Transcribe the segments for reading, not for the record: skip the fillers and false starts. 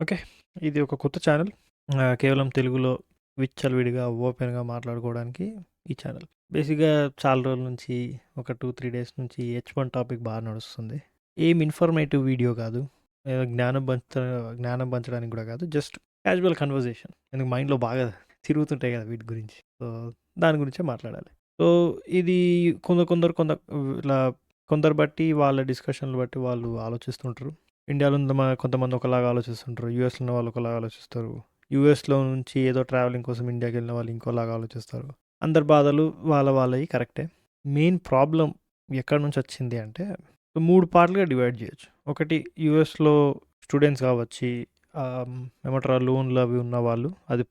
Okay. ఇది ఒక కొత్త ఛానల్. కేవలం తెలుగులో విచ్చలవిడిగా, ఓపెన్‌గా మాట్లాడుకోవడానికి ఈ ఛానల్. బేసిక్‌గా చాలా రోజుల నుంచి ఒక 2, 3 డేస్ నుంచి H1 టాపిక్ బాగా నడుస్తుంది. ఏం ఇన్ఫర్మేటివ్ వీడియో కాదు. ఏదో జ్ఞానం పంచడానికి కూడా కాదు. Just casual conversation. ఎందుకు మైండ్‌లో బాగా తిరుగుతుంటాయి కదా వీటి గురించి. సో, దాని గురించే మాట్లాడాలి. సో, ఇది కొందరు ఇలా కొందరు బట్టి వాళ్ళ డిస్కషన్‌లు బట్టి వాళ్ళు ఆలోచిస్తుంటారు. ఇండియాలో ఉన్న కొంతమంది ఒకలాగా ఆలోచిస్తుంటారు. యూఎస్‌లో ఉన్న వాళ్ళు ఒకలాగా ఆలోచిస్తారు. యూఎస్‌లో నుంచి ఏదో ట్రావెలింగ్ కోసం ఇండియాకి వెళ్ళిన వాళ్ళు ఇంకోలాగా ఆలోచిస్తారు. అందరి బాధలు వాళ్ళవి కరెక్టే. మెయిన్ ప్రాబ్లమ్ ఎక్కడి నుంచి వచ్చింది అంటే 3 పార్ట్‌లుగా డివైడ్ చేయొచ్చు. ఒకటి యూఎస్‌లో స్టూడెంట్స్ కావచ్చి ఏమంటారు లోన్‌లు అవి ఉన్నవాళ్ళు అది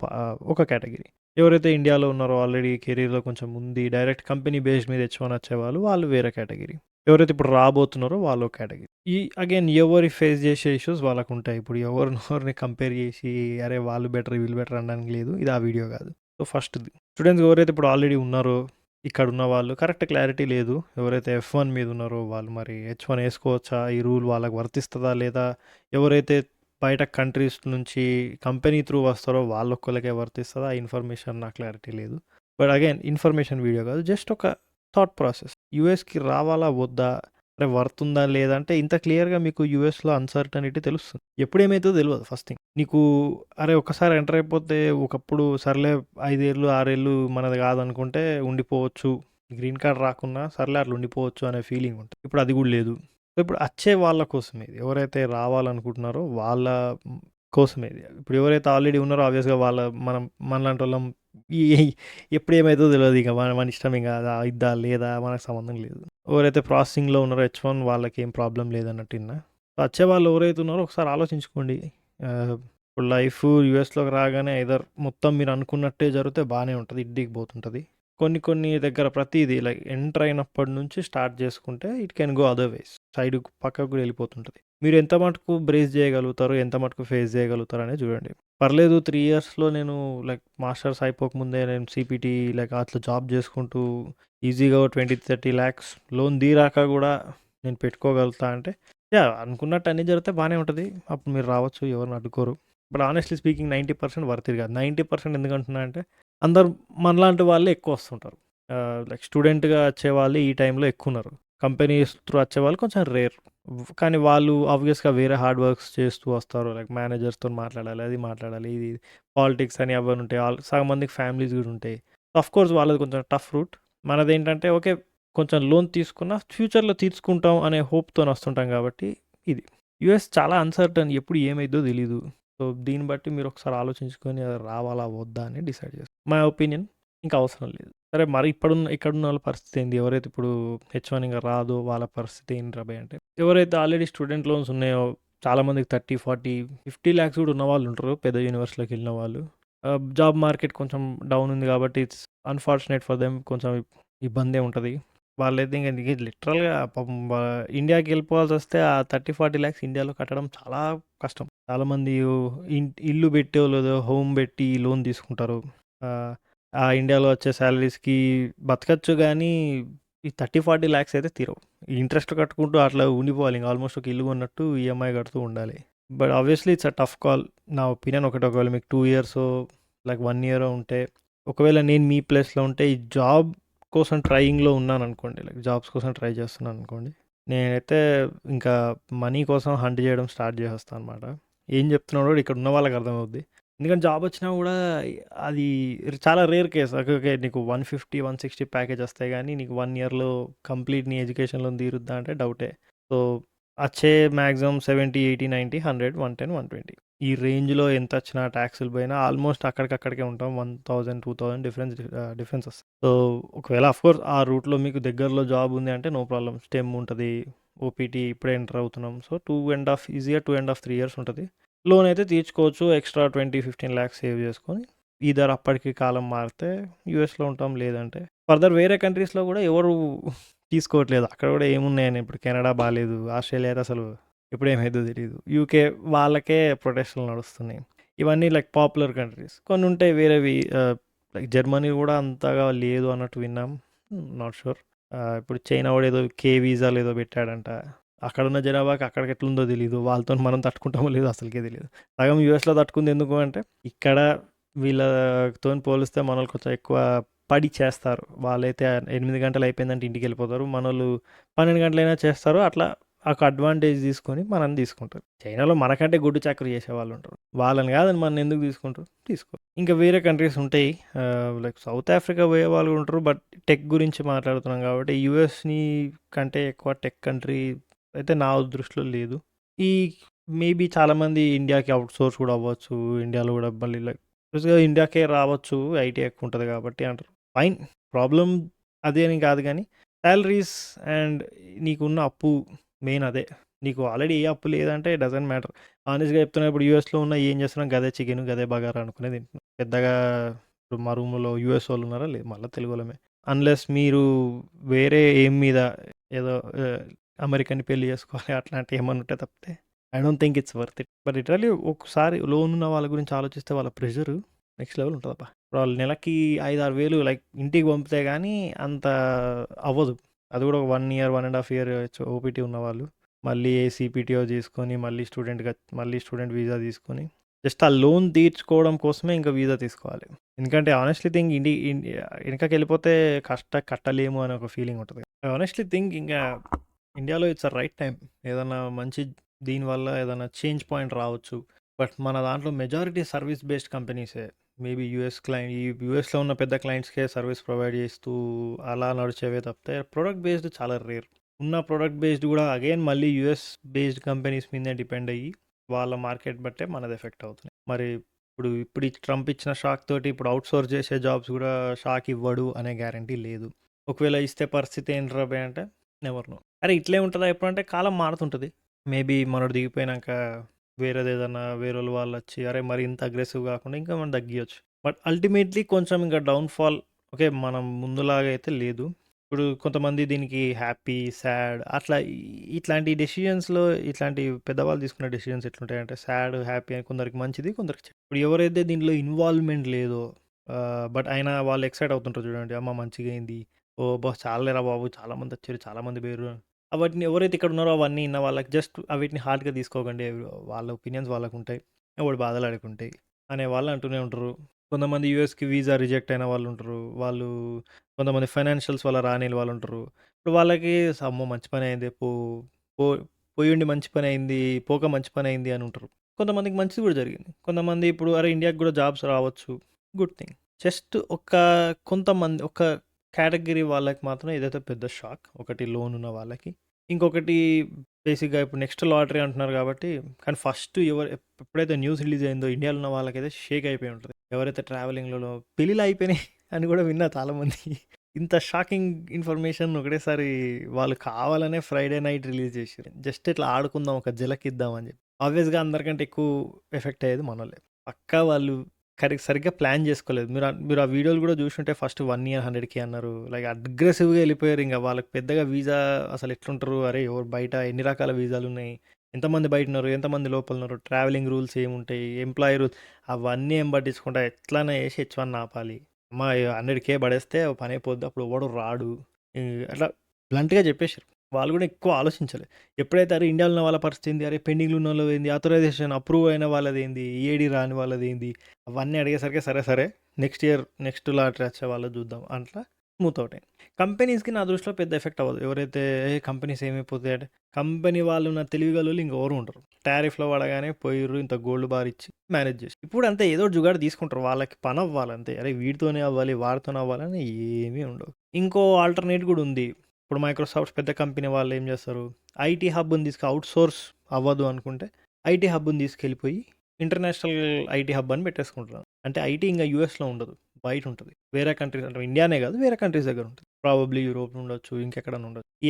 ఒక కేటగిరీ. ఎవరైతే ఇండియాలో ఉన్నారో ఆల్రెడీ కెరీర్‌లో కొంచెం ఉంది. డైరెక్ట్ కంపెనీ బేస్డ్ మీద H1 వచ్చేవాళ్ళు వాళ్ళు వేరే కేటగిరీ. ఎవరైతే ఇప్పుడు రాబోతున్నారో వాళ్ళు ఒక కేటగిరీ. ఈ అగైన్ ఎవరి ఫేస్ చేసే ఇష్యూస్ వాళ్ళకు ఉంటాయి. ఇప్పుడు ఎవరిని కంపేర్ చేసి అరే వాళ్ళు బెటర్ వీళ్ళు బెటర్ అనడానికి లేదు. ఇది ఆ వీడియో కాదు. సో ఫస్ట్‌ది స్టూడెంట్స్ ఎవరైతే ఇప్పుడు ఆల్రెడీ ఉన్నారో ఇక్కడ ఉన్న వాళ్ళు కరెక్ట్ క్లారిటీ లేదు. ఎవరైతే F1 మీద ఉన్నారో వాళ్ళు మరి H1 వేసుకోవచ్చా? ఈ రూల్ వాళ్ళకి వర్తిస్తుందా లేదా? ఎవరైతే బయట కంట్రీస్ నుంచి కంపెనీ త్రూ వస్తారో వాళ్ళొక్కళ్ళకే వర్తిస్తుందా? ఆ ఇన్ఫర్మేషన్ నాకు క్లారిటీ లేదు. బట్ అగైన్ ఇన్ఫర్మేషన్ వీడియో కాదు. జస్ట్ ఒక థాట్ ప్రాసెస్. యూఎస్‌కి రావాలా వద్దా? అరే వర్త్ ఉందా లేదా? అంటే ఇంత క్లియర్‌గా మీకు యూఎస్‌లో అన్‌సర్టనిటీ తెలుస్తుంది. ఎప్పుడేమైతుందో తెలవదు ఫస్ట్ థింగ్. నీకు అరే ఒక్కసారి ఎంటర్ అయిపోతే ఒకప్పుడు సర్లే 5 ఏళ్ళు, 6 ఏళ్ళు మనది కాదనుకుంటే ఉండిపోవచ్చు. గ్రీన్ కార్డ్ రాకున్నా సర్లే అట్లా ఉండిపోవచ్చు అనే ఫీలింగ్ ఉంటుంది. ఇప్పుడు అది కూడా లేదు. సో ఇప్పుడు వచ్చే వాళ్ళ కోసమే ఇది. ఎవరైతే రావాలనుకుంటున్నారో వాళ్ళ కోసమే ఇది. ఇప్పుడు ఎవరైతే ఆల్రెడీ ఉన్నారో ఆబ్వియస్‌గా మనలాంటోళ్ళం ఈ ఎప్పుడు ఏమైతుందో తెలవదు ఇక. మన ఇష్టం ఇంక అది అయిద్దా లేదా మనకు సంబంధం లేదు. ఎవరైతే ప్రాసెసింగ్‌లో ఉన్నారో H1 వాళ్ళకి ఏం ప్రాబ్లమ్ లేదన్నట్టు విన్నా. వచ్చేవాళ్ళు ఎవరైతే ఉన్నారో ఒకసారి ఆలోచించుకోండి. ఇప్పుడు లైఫ్ యూఎస్‌లోకి రాగానే ఐదర్ మొత్తం మీరు అనుకున్నట్టే జరిగితే బాగానే ఉంటుంది. ఇడ్డీకి పోతుంటుంది. కొన్ని దగ్గర ప్రతీది లైక్ ఎంటర్ అయినప్పటి నుంచి స్టార్ట్ చేసుకుంటే it can go other ways. Side పక్కకు కూడా వెళ్ళిపోతుంటుంది. మీరు ఎంత మటుకు బ్రేస్ చేయగలుగుతారు, ఎంత మటుకు ఫేస్ చేయగలుగుతారు అనేది చూడండి. పర్లేదు 3 ఇయర్స్‌లో నేను లైక్ మాస్టర్స్ అయిపోకముందే నేను సీపీటీ లైక్ అట్లా జాబ్ చేసుకుంటూ ఈజీగా 20-30 లాక్స్ లోన్ తీరాక కూడా నేను పెట్టుకోగలుగుతా అంటే అనుకున్నట్టు అన్నీ జరిగితే బాగానే ఉంటుంది. అప్పుడు మీరు రావచ్చు, ఎవరిని అడ్డుకోరు. But honestly speaking 90% worth it కాదు. 90% ఎందుకంటున్నా అంటే అందరూ మనలాంటి వాళ్ళే ఎక్కువ వస్తుంటారు. లైక్ స్టూడెంట్‌గా వచ్చేవాళ్ళు ఈ టైంలో ఎక్కువ ఉన్నారు. కంపెనీస్ త్రూ వచ్చేవాళ్ళు కొంచెం రేర్. కానీ వాళ్ళు ఆబ్వియస్‌గా వేరే హార్డ్ వర్క్స్ చేస్తూ వస్తారు. లైక్ మేనేజర్స్‌తోని మాట్లాడాలి, అది మాట్లాడాలి, ఇది పాలిటిక్స్ అని అవన్నీ ఉంటాయి. సగం మందికి ఫ్యామిలీస్ కూడా ఉంటాయి. ఆఫ్‌కోర్స్ వాళ్ళది కొంచెం టఫ్ రూట్. మనదేంటంటే ఓకే కొంచెం లోన్ తీసుకున్న ఫ్యూచర్‌లో తీర్చుకుంటాం అనే హోప్‌తోని వస్తుంటాం కాబట్టి ఇది. యూఎస్ చాలా అన్‌సర్టెన్ ఎప్పుడు ఏమైద్దో తెలీదు. సో, దీన్ని బట్టి మీరు ఒకసారి ఆలోచించుకొని అది రావాలా? వద్దా? అని డిసైడ్ చేసుకోండి. మై ఒపీనియన్ ఇంకా అవసరం లేదు. సరే మరి ఇక్కడున్న వాళ్ళ పరిస్థితి ఏంది? ఎవరైతే ఇప్పుడు H1 ఇంక రాదో వాళ్ళ పరిస్థితి ఏంట్రా బయ్ అంటే ఎవరైతే ఆల్రెడీ స్టూడెంట్ లోన్స్ ఉన్నాయో చాలామందికి 30, 40, 50 లాక్స్ కూడా ఉన్నవాళ్ళు ఉంటారు. పెద్ద యూనివర్సిటీలోకి వెళ్ళిన వాళ్ళు. జాబ్ మార్కెట్ కొంచెం డౌన్ ఉంది కాబట్టి ఇట్స్ అన్‌ఫార్చునేట్ ఫర్ దెమ్ కొంచెం ఇబ్బందే ఉంటది. వాళ్ళైతే ఇంక లిటరల్‌గా పాపం ఇండియాకి వెళ్ళిపోవాల్సొస్తే ఆ 30, 40 లాక్స్ ఇండియాలో కట్టడం చాలా కష్టం. చాలామంది ఇల్లు పెట్టేవాళ్ళు హోమ్ పెట్టి లోన్ తీసుకుంటారు. ఆ ఇండియాలో వచ్చే సాలరీస్‌కి బతకచ్చు గానీ, ఈ 30, 40 లాక్స్ అయితే తీరవు. ఇంట్రెస్ట్ కట్టుకుంటూ అట్లా ఉండిపోవాలి. ఇంక ఆల్మోస్ట్ ఒక ఇల్లు కొన్నట్టు ఈఎంఐ కడుతూ ఉండాలి. But obviously it's a tough call. నా ఒపీనియన్ ఒకటే ఒకవేళ మీకు 2 ఇయర్సో, లైక్ 1 ఇయరో ఉంటే, ఒకవేళ నేను మీ ప్లేస్‌లో ఉంటే ఈ జాబ్ కోసం ట్రైయింగ్‌లో ఉన్నాననుకోండి. లైక్ జాబ్స్ కోసం ట్రై చేస్తున్నాననుకోండి. నేనైతే ఇంకా మనీ కోసం హంట్ చేయడం స్టార్ట్ చేసేస్తాననమాట. ఏం చెప్తున్నాడో కూడా ఇక్కడ ఉన్న వాళ్ళకి అర్థమవుద్ది. ఎందుకంటే జాబ్ వచ్చినా కూడా అది చాలా రేర్ కేస్. ఓకే. ఓకే. నీకు 150, 160 ప్యాకేజ్ వస్తాయి గానీ, నీకు 1 ఇయర్‌లో కంప్లీట్ నీ ఎడ్యుకేషన్ లోన్ తీరుద్దా అంటే డౌటే. సో, వచ్చే మాక్సిమం 70, 80, 90, 100, 110, 120 ఈ రేంజ్‌లో ఎంతొచ్చినా టాక్సులు పోయినా ఆల్మోస్ట్ అక్కడికక్కడికే ఉంటాం. 1000, 2000 డిఫరెన్స్ వస్తది. సో, ఒకవేళ ఆఫ్‌కోర్స్ ఆ రూట్‌లో మీకు దగ్గరలో జాబ్ ఉంది అంటే నో ప్రాబ్లమ్. స్టెమ్ ఉంటది. ఓపీటీ ఇప్పుడే ఎంటర్ అవుతున్నాం. సో, 2.5 3 ఇయర్స్ ఉంటది. లోన్ అయితే తీర్చుకోవచ్చు. ఎక్స్ట్రా 20, 15 లాక్స్ సేవ్ చేసుకొని ఈదర్ అప్పటికి కాలం మారితే యూఎస్‌లో ఉంటాం. లేదంటే ఫర్దర్ వేరే కంట్రీస్‌లో కూడా ఎవరు తీసుకోవట్లేదు. అక్కడ కూడా ఏమున్నాయని ఇప్పుడు కెనడా బాలేదు. ఆస్ట్రేలియా అయితే అసలు ఎప్పుడు ఏమైద్దో తెలీదు. యూకే వాళ్ళకే ప్రొటెస్టులు నడుస్తున్నాయి. ఇవన్నీ లైక్ పాపులర్ కంట్రీస్. కొన్ని ఉంటాయి వేరేవి లైక్ జర్మనీ కూడా అంతగా లేదు అన్నట్టు విన్నాం. Not sure. ఇప్పుడు చైనా వాడు ఏదో వీసాలు ఏదో పెట్టాడంట. అక్కడున్న జనాభాకి అక్కడికి ఎట్లుందో తెలీదు. వాళ్ళతోని మనం తట్టుకుంటామో లేదో అసలుకే తెలీదు. సగం యూఎస్‌లో తట్టుకుంది ఎందుకు అంటే, ఇక్కడ వీళ్ళతోని పోలిస్తే మనోళ్ళు కొంచెం ఎక్కువ పడి చేస్తారు. వాళ్ళైతే 8 గంటలు అయిపోయిందంటే ఇంటికెళ్ళిపోతారు. మనోళ్ళు 12 గంటలైనా చేస్తారు. అట్లా ఒక అడ్వాంటేజ్ తీసుకొని మనల్ని తీసుకుంటారు. చైనాలో మనకంటే గుడ్డు చాకరీ చేసేవాళ్ళుంటారు. వాళ్ళని కాదని మననెందుకు తీసుకుంటారు? తీసుకోరు. ఇంకా వేరే కంట్రీస్ ఉంటాయి. లైక్ సౌత్ ఆఫ్రికా పోయే వాళ్ళు ఉంటారు. బట్ టెక్ గురించి మాట్లాడుతున్నాం కాబట్టి యూఎస్‌ని కంటే ఎక్కువ టెక్ కంట్రీ అయితే నా దృష్టిలో లేదు. ఈ మేబీ చాలామంది ఇండియాకి అవుట్‌సోర్స్ కూడా అవ్వచ్చు. ఇండియాలో కూడా మళ్ళీ లైక్ ఇండియాకే రావచ్చు. ఐటీ ఎక్కువ ఉంటది కాబట్టి అంటారు. ఫైన్. ప్రాబ్లమ్ అదే అని కాదు గానీ, సాలరీస్ అండ్ నీకున్న అప్పు మెయిన్ అదే. నీకు ఆల్రెడీ ఏ అప్పు లేదంటే డజంట్ మ్యాటర్. హానెస్ట్‌గా చెప్తున్నా ఇప్పుడు యూఎస్‌లో ఉన్నా ఏం చేస్తున్నాం గదే చికెను, గదే బగారా అనుకునే తింటున్నాం. పెద్దగా ఇప్పుడు మా రూమ్‌లో యూఎస్ వాళ్ళు ఉన్నారా? లేదు. మళ్ళా తెలుగోళ్ళమే. అన్‌లెస్ మీరు వేరే ఎయిమ్ మీద ఏదో అమెరికన్‌ని పెళ్లి చేసుకోవాలి అట్లాంటివి ఏమన్నా ఉంటే తప్పితే I don't think it's worth it. But literally ఒకసారి లోన్ ఉన్న వాళ్ళ గురించి ఆలోచిస్తే వాళ్ళ ప్రెషర్ నెక్స్ట్ లెవెల్ ఉంటదబ్బా! ఇప్పుడు వాళ్ళు నెలకి 5, 6 వేలు లైక్ ఇంటికి పంపితే గానీ అంత అవ్వదు. అది కూడా ఒక 1 ఇయర్, 1 ½ ఇయర్ ఓపీటీ ఉన్నవాళ్ళు. మళ్ళీ సీపీటీఓ చేసుకొని, మళ్ళీ స్టూడెంట్ వీసా తీసుకొని, జస్ట్ ఆ లోన్ తీర్చుకోవడం కోసమే ఇంకా వీసా తీసుకోవాలి. ఎందుకంటే హానెస్ట్‌లీ థింక్ వెనకకెళ్ళిపోతే కట్టలేము అనే ఒక ఫీలింగ్ ఉంటది. ఐ హానెస్ట్‌లీ థింక్ ఇంకా ఇండియాలో ఇట్స్ అ రైట్ టైమ్. ఏదన్నా మంచి దీనివల్ల ఏదైనా చేంజ్ పాయింట్ రావచ్చు. బట్ మన దాంట్లో మెజారిటీ సర్వీస్ బేస్డ్ కంపెనీసే. మేబీ ఈ యూఎస్‌లో ఉన్న పెద్ద క్లయింట్స్‌కే సర్వీస్ ప్రొవైడ్ చేస్తూ అలా నడిచేవే తప్పితే ప్రొడక్ట్ బేస్డ్ చాలా రేర్. ఉన్న ప్రొడక్ట్ బేస్డ్ కూడా అగైన్ మళ్ళీ యూఎస్ బేస్డ్ కంపెనీస్ మీదే డిపెండ్ అయ్యి వాళ్ళ మార్కెట్ బట్టే మనది ఎఫెక్ట్ అవుతుంది. మరి ఇప్పుడు ఈ ట్రంప్ ఇచ్చిన షాక్ తోటి ఇప్పుడు అవుట్‌సోర్స్ చేసే జాబ్స్ కూడా షాక్ ఇవ్వడు అనే గ్యారంటీ లేదు. ఒకవేళ ఇస్తే పరిస్థితి ఏంట్రా బే అంటే నెవర్ నో. అరే ఇట్లే ఉంటదా ఎప్పుడంటే కాలం మారుతుంటది. మేబీ మనోడు దిగిపోయినాక వేరేదేదన్నా వేరోళ్ళు వాళ్ళొచ్చి అరే మరి ఇంత అగ్రెసివ్ కాకుండా ఇంకా మనం తగ్గియొచ్చు. బట్ అల్టిమేట్లీ కొంచెం ఇంకా డౌన్‌ఫాల్ ఓకే. మనం ముందులాగా అయితే లేదు. ఇప్పుడు కొంతమంది దీనికి హ్యాపీ, సాడ్ అట్లా ఇట్లాంటి డెసిషన్స్‌లో ఇట్లాంటి పెద్దవాళ్ళు తీసుకునే డెసిషన్స్ ఎట్లుంటాయంటే సాడ్, హ్యాపీ అని కొందరికి మంచిది, కొందరికి చెడు. ఇప్పుడు ఎవరైతే దీంట్లో ఇన్వాల్వ్‌మెంట్ లేదో బట్ అయినా వాళ్ళు ఎక్సైట్ అవుతుంటారు చూడండి. అమ్మ మంచిగయింది. ఓహ్! అబ్బా! చాలులేరా బాబు చాలామందొచ్చారు, చాలామంది పోయిర్రు. వాటిని ఎవరైతే ఇక్కడ ఉన్నారో అవన్నీ ఇన్న వాళ్ళకి జస్ట్ వీటిని హార్డ్‌గా తీసుకోకండి. వాళ్ళ ఒపీనియన్స్ వాళ్ళకుంటాయి. ఎవడి బాధలు ఆడికుంటాయి అనే వాళ్ళు అంటూనే ఉంటారు. కొంతమంది యూఎస్‌కి వీసా రిజెక్ట్ అయిన వాళ్ళుంటారు. కొంతమంది ఫైనాన్షియల్స్ వల్ల రానియని వాళ్ళుంటారు. ఇప్పుడు వాళ్ళకి అమ్మో! మంచి పనయింది. పో పోయుండి మంచి పనయింది. పోక మంచి పనయింది అని ఉంటారు. కొంతమందికి మంచిది కూడా జరిగింది. కొంతమంది ఇప్పుడు అరే! ఇండియాకి కూడా జాబ్స్ రావచ్చు. Good thing. జస్ట్ కొంతమంది కేటగిరీ వాళ్ళకి మాత్రం ఇదైతే పెద్ద షాక్. ఒకటి లోన్ ఉన్న వాళ్ళకి. ఇంకొకటి బేసిక్‌గా ఇప్పుడు నెక్స్ట్ లాటరీ అంటున్నారు కాబట్టి కానీ ఫస్ట్ ఎప్పుడైతే న్యూస్ రిలీజ్ అయిందో ఇండియాలో ఉన్న వాళ్ళకైతే షేక్ అయిపోయి ఉంటది. ఎవరైతే ట్రావెలింగ్‌లలో పెళ్ళిళ్ళు అయిపోయినాయి అని కూడా విన్నా చాలామంది. ఇంత షాకింగ్ ఇన్ఫర్మేషన్ ఒకటేసారి వాళ్ళు కావాలనే ఫ్రైడే నైట్ రిలీజ్ చేసిర్రు. జస్ట్ ఇట్లా ఆడుకుందాం ఒక ఝలకిద్దాం అని చెప్పి. ఆబ్వియస్‌గా అందరికంటే ఎక్కువ ఎఫెక్ట్ అయ్యేది మనోళ్ళే. పక్కా వాళ్ళు సరిగ్గా ప్లాన్ చేసుకోలేదు. మీరు ఆ వీడియోలు కూడా చూసుంటే ఫస్ట్ 1 ఇయర్ 100K అన్నారు. లైక్ అగ్రెసివ్‌గా వెళ్ళిపోయారు. ఇంక వాళ్ళకి పెద్దగా వీసా అసలు ఎట్లుంటారు? అరే ఎవరు బయట ఎన్ని రకాల వీసాలున్నాయి? ఎంతమంది బయటున్నారు? ఎంతమంది లోపలున్నారు? ట్రావెలింగ్ రూల్స్ ఏముంటాయి? ఎంప్లాయీ రూల్స్ అవన్నీ ఏం పట్టించుకుంటా ఎట్లైనా చేసి H1 ఆపాలి. అమ్మా 100K పడేస్తే ఓ పనైపోద్ది. అప్పుడు ఎవడు రాడు. అట్లా బ్లంట్‌గా చెప్పేసారు. వాళ్ళు కూడా ఎక్కువ ఆలోచించలే. ఎప్పుడైతే అరే ఇండియాలో ఉన్న వాళ్ళ పరిస్థితి ఏంది? అరే పెండింగ్‌లో ఉన్నోళ్ళది ఏంది? ఆథరైజేషన్ అప్రూవ్ అయిన వాళ్ళదేంది? ఈఏడీ రాని వాళ్ళదేంది? అవన్నీ అడిగేసరికి సరే నెక్స్ట్ లాటరీ వచ్చే వాళ్ళది చూద్దాం అట్లా స్మూత్ అవుట్ అయింది. కంపెనీస్‌కి నా దృష్టిలో పెద్ద ఎఫెక్ట్ అవ్వదు. ఎవరైతే కంపెనీస్ ఏమైపోతాయి అంటే కంపెనీ వాళ్ళు ఉన్న తెలివిగలోళ్ళు ఇంకెవరు ఉండరు. టారిఫ్‌లో పడగానే పోయిర్రు ఇంత గోల్డ్ బార్ ఇచ్చి మేనేజ్ చేసి. ఇప్పుడు అంతే ఏదో ఒకటి జుగాడు తీసుకుంటారు. వాళ్ళకి పని అవ్వాలి అంతే. అరే వీడితోనే అవ్వాలి, వాడితోనే అవ్వాలని ఏమీ ఉండవు. ఇంకో ఆల్టర్‌నేట్ కూడా ఉంది. ఇప్పుడు మైక్రోసాఫ్ట్ పెద్ద కంపెనీ వాళ్ళు ఏం చేస్తారు? ఐటీ హబ్‌ని అవుట్‌సోర్స్ అవ్వదు అనుకుంటే ఐటీ హబ్‌ని తీసుకెళ్ళిపోయి ఇంటర్నేషనల్ ఐటీ హబ్ అని పెట్టేసుకుంటున్నారు. అంటే ఐటీ ఇంకా యూఎస్‌లో ఉండదు. బయట ఉంటది. వేరే కంట్రీస్ అంటే ఇండియానే కాదు వేరే కంట్రీస్ దగ్గర ఉంటుంది. ప్రాబబ్లీ యూరోప్ ఉండొచ్చు, ఇంకెక్కడైనా ఉండొచ్చు. ఈ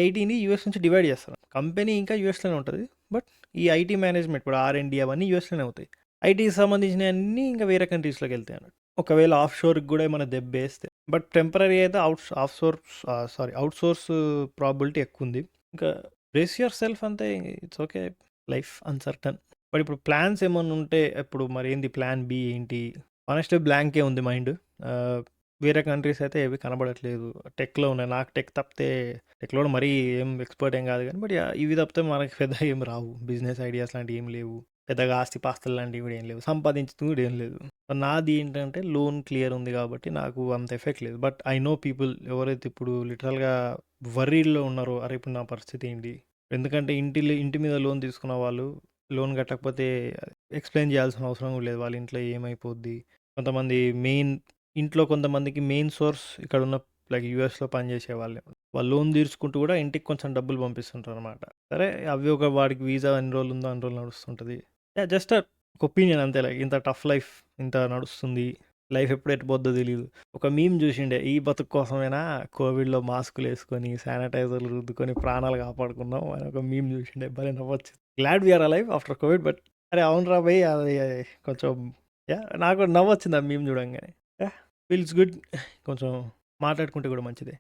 ఐటీని యూఎస్ నుంచి డివైడ్ చేస్తారు. కంపెనీ ఇంకా యూఎస్‌లోనే ఉంటది. బట్ ఈ ఐటీ మేనేజ్మెంట్ ఇప్పుడు ఆర్&డి అవన్నీ యూఎస్‌లోనే అవుతాయి. ఐటీకి సంబంధించినవన్నీ ఇంకా వేరే కంట్రీస్‌లోకి వెళ్తాయి అన్నట్టు. ఒకవేళ ఆఫ్ షోర్‌కి కూడా ఏమైనా దెబ్బేస్తే బట్ టెంపరరీ అయితే అవుట్‌సోర్స్ ప్రాబబిలిటీ ఎక్కువుంది. ఇంకా బ్రేస్ యువర్ సెల్ఫ్ అంతే it's okay. Life uncertain. But ఇప్పుడు ప్లాన్స్ ఏమన్నా ఉంటే ఇప్పుడు మరి ఏంది ప్లాన్ బి ఏంటి? హానెస్ట్‌లీ బ్లాంకే ఉంది మైండ్. వేరే కంట్రీస్ అయితే ఏవి కనబడట్లేదు. టెక్‌లో ఉన్నాయి. నాకు టెక్ తప్పితే టెక్‌లో కూడా మరీ ఏం ఎక్స్‌పర్ట్ ఏం కాదు గానీ, బట్ యాహ్! ఇవి తప్పితే మనకి పెద్దగా ఏం రావు. బిజినెస్ ఐడియాస్ లాంటివి ఏం లేవు. పెద్దగా ఆస్తిపాస్తులు లాంటివి కూడా ఏం లేవు. సంపాదించింది కూడా ఏం లేదు. నాది ఏంటంటే లోన్ క్లియర్ ఉంది కాబట్టి నాకు అంత ఎఫెక్ట్ లేదు. బట్ ఐ నో పీపుల్ ఎవరైతే ఇప్పుడు లిటరల్‌గా వర్రీడ్‌లో ఉన్నారో, అరే! ఇప్పుడు నా పరిస్థితి ఏంటి? ఎందుకంటే ఇంటి మీద లోన్ తీసుకున్న వాళ్ళు లోన్ కట్టకపోతే ఎక్స్‌ప్లెయిన్ చేయాల్సిన అవసరం కూడా లేదు. వాళ్ళ ఇంట్లో ఏమైపోద్ది? కొంతమంది మెయిన్ ఇంట్లో కొంతమందికి మెయిన్ సోర్స్ ఇక్కడున్న లైక్ యూఎస్‌లో పనిచేసే వాళ్ళే. వాళ్ళు లోన్ తీర్చుకుంటూ కూడా ఇంటికి కొంచెం డబ్బులు పంపిస్తుంటారనమాట. సరే అవి ఒక వాడికి వీసా ఎన్ని రోజులు ఉందో అన్ని రోజులు నడుస్తుంటది. యాహ్! జస్ట్ ఒక ఒపీనియన్ అంతే. లైక్ ఇంత టఫ్ లైఫ్ ఇంత నడుస్తుంది. లైఫ్ ఎప్పుడు ఎటుపోద్దో తెలీదు. ఒక మీమ్ చూసిండే ఈ బతుకు కోసమేనా కోవిడ్‌లో మాస్కులేసుకొని, శానిటైజర్‌లు రుద్దుకొని ప్రాణాలు కాపాడుకున్నాం అని ఒక మీమ్ చూసిండే. భలే నవ్వొచ్చింది. Glad we are alive after Covid. But అరే అవునురా భయ్! అది కొంచెం యాహ్! నాకు కూడా నవ్వొచ్చింది ఆ మీమ్ చూడంగానే. యాహ్! Feels good. కొంచెం మాట్లాడుకుంటే కూడా మంచిదే.